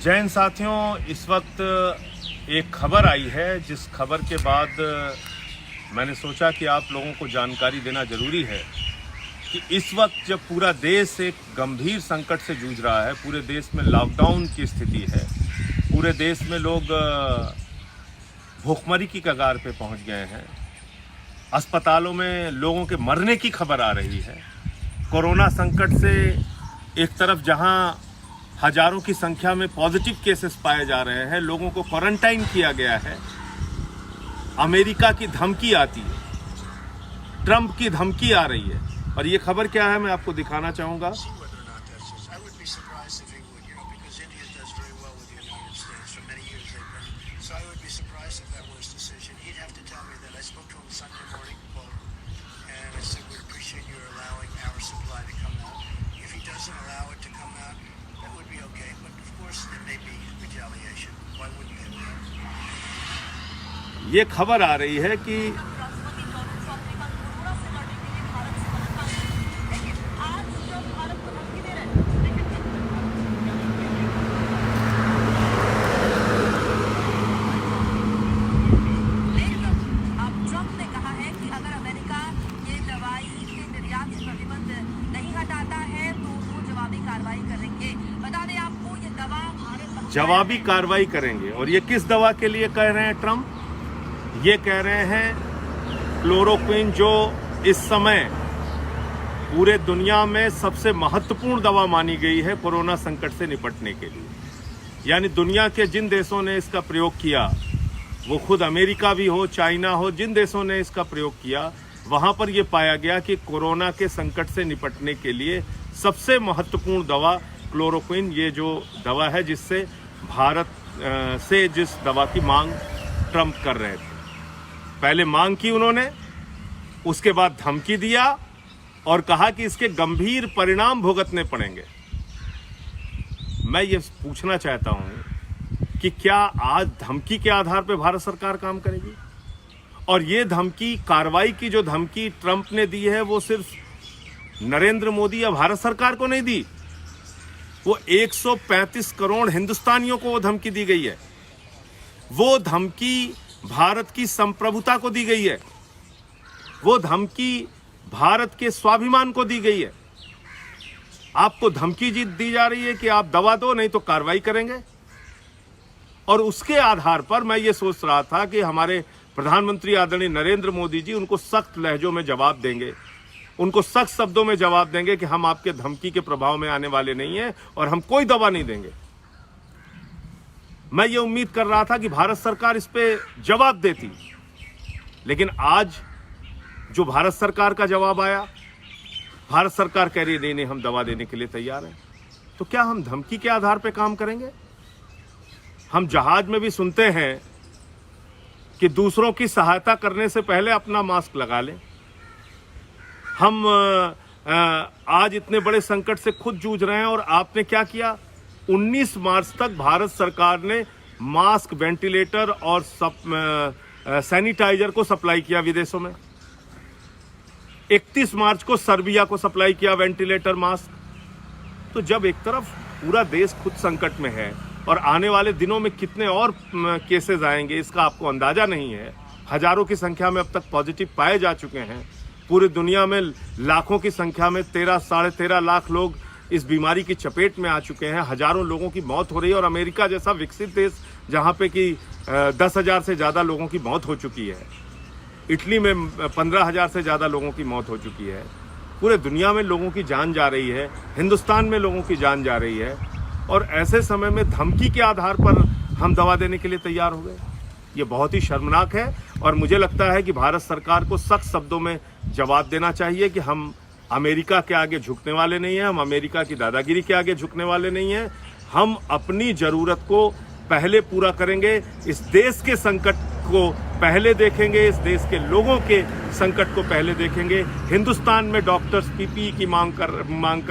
जय हिंद साथियों, इस वक्त एक खबर आई है जिस खबर के बाद मैंने सोचा कि आप लोगों को जानकारी देना जरूरी है कि इस वक्त जब पूरा देश एक गंभीर संकट से जूझ रहा है, पूरे देश में लॉकडाउन की स्थिति है, पूरे देश में लोग भूखमरी की कगार पे पहुंच गए हैं, अस्पतालों में लोगों के मरने की खबर आ रही है। कोरोना संकट से एक तरफ जहां हजारों की संख्या में पॉजिटिव केसेस पाए जा रहे हैं, लोगों को क्वारंटाइन किया गया है, अमेरिका की धमकी आती है, ट्रंप की धमकी आ रही है। और ये खबर क्या है मैं आपको दिखाना चाहूँगा। ये खबर आ रही है कि जवाबी कार्रवाई करेंगे। और ये किस दवा के लिए कह रहे हैं ट्रंप? ये कह रहे हैं क्लोरोक्विन, जो इस समय पूरे दुनिया में सबसे महत्वपूर्ण दवा मानी गई है कोरोना संकट से निपटने के लिए। यानी दुनिया के जिन देशों ने इसका प्रयोग किया, वो खुद अमेरिका भी हो, चाइना हो, जिन देशों ने इसका प्रयोग किया, वहाँ पर ये पाया गया कि कोरोना के संकट से निपटने के लिए सबसे महत्वपूर्ण दवा क्लोरोक्विन, ये जो दवा है जिससे भारत से जिस दवा की मांग ट्रंप कर रहे थे। पहले मांग की उन्होंने, उसके बाद धमकी दिया और कहा कि इसके गंभीर परिणाम भुगतने पड़ेंगे। मैं ये पूछना चाहता हूं कि क्या आज धमकी के आधार पर भारत सरकार काम करेगी? और ये धमकी, कार्रवाई की जो धमकी ट्रंप ने दी है, वो सिर्फ नरेंद्र मोदी या भारत सरकार को नहीं दी, वो 135 करोड़ हिंदुस्तानियों को वो धमकी दी गई है। वो धमकी भारत की संप्रभुता को दी गई है, वो धमकी भारत के स्वाभिमान को दी गई है। आपको धमकी दी जा रही है कि आप दवा दो, नहीं तो कार्रवाई करेंगे। और उसके आधार पर मैं ये सोच रहा था कि हमारे प्रधानमंत्री आदरणीय नरेंद्र मोदी जी उनको सख्त लहजों में जवाब देंगे, उनको सख्त शब्दों में जवाब देंगे कि हम आपके धमकी के प्रभाव में आने वाले नहीं हैं और हम कोई दवा नहीं देंगे। मैं ये उम्मीद कर रहा था कि भारत सरकार इस पे जवाब देती, लेकिन आज जो भारत सरकार का जवाब आया, भारत सरकार कह रही नहीं, हम दवा देने के लिए तैयार हैं। तो क्या हम धमकी के आधार पे काम करेंगे? हम जहाज में भी सुनते हैं कि दूसरों की सहायता करने से पहले अपना मास्क लगा लें। हम आज इतने बड़े संकट से खुद जूझ रहे हैं और आपने क्या किया? 19 मार्च तक भारत सरकार ने मास्क, वेंटिलेटर और सैनिटाइजर को सप्लाई किया विदेशों में। 31 मार्च को सर्बिया को सप्लाई किया वेंटिलेटर, मास्क। तो जब एक तरफ पूरा देश खुद संकट में है और आने वाले दिनों में कितने और केसेस आएंगे इसका आपको अंदाजा नहीं है। हजारों की संख्या में अब तक पॉजिटिव पाए जा चुके हैं। पूरी दुनिया में लाखों की संख्या में 13 साढ़े 13 लाख लोग इस बीमारी की चपेट में आ चुके हैं। हजारों लोगों की मौत हो रही है और अमेरिका जैसा विकसित देश जहां पे कि 10,000 से ज़्यादा लोगों की मौत हो चुकी है, इटली में 15,000 से ज़्यादा लोगों की मौत हो चुकी है। पूरे दुनिया में लोगों की जान जा रही है, हिंदुस्तान में लोगों की जान जा रही है। और ऐसे समय में धमकी के आधार पर हम दवा देने के लिए तैयार हो गए, ये बहुत ही शर्मनाक है। और मुझे लगता है कि भारत सरकार को सख्त शब्दों में जवाब देना चाहिए कि हम अमेरिका के आगे झुकने वाले नहीं हैं, हम अमेरिका की दादागिरी के आगे झुकने वाले नहीं हैं। हम अपनी ज़रूरत को पहले पूरा करेंगे, इस देश के संकट को पहले देखेंगे, इस देश के लोगों के संकट को पहले देखेंगे। हिंदुस्तान में डॉक्टर्स पीपीई की मांग कर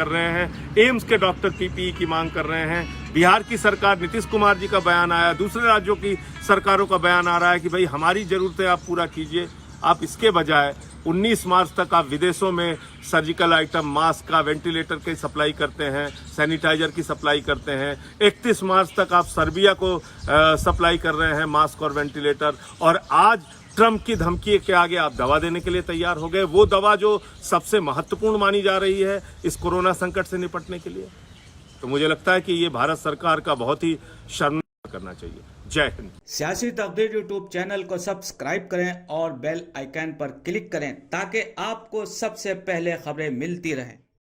रहे हैं, एम्स के डॉक्टर पीपीई की मांग कर रहे हैं। बिहार की सरकार, नीतीश कुमार जी का बयान आया, दूसरे राज्यों की सरकारों का बयान आ रहा है कि भाई हमारी ज़रूरतें आप पूरा कीजिए। आप इसके बजाय 19 मार्च तक आप विदेशों में सर्जिकल आइटम, मास्क का, वेंटिलेटर की सप्लाई करते हैं, सैनिटाइजर की सप्लाई करते हैं। 31 मार्च तक आप सर्बिया को सप्लाई कर रहे हैं मास्क और वेंटिलेटर, और आज ट्रम्प की धमकी के आगे आप दवा देने के लिए तैयार हो गए, वो दवा जो सबसे महत्वपूर्ण मानी जा रही है इस कोरोना संकट से निपटने के लिए। तो मुझे लगता है कि ये भारत सरकार का बहुत ही शर्मनाक करना चाहिए। जय हिंद। सियासी तकदीर यूट्यूब चैनल को सब्सक्राइब करें और बेल आइकन पर क्लिक करें ताकि आपको सबसे पहले खबरें मिलती रहें।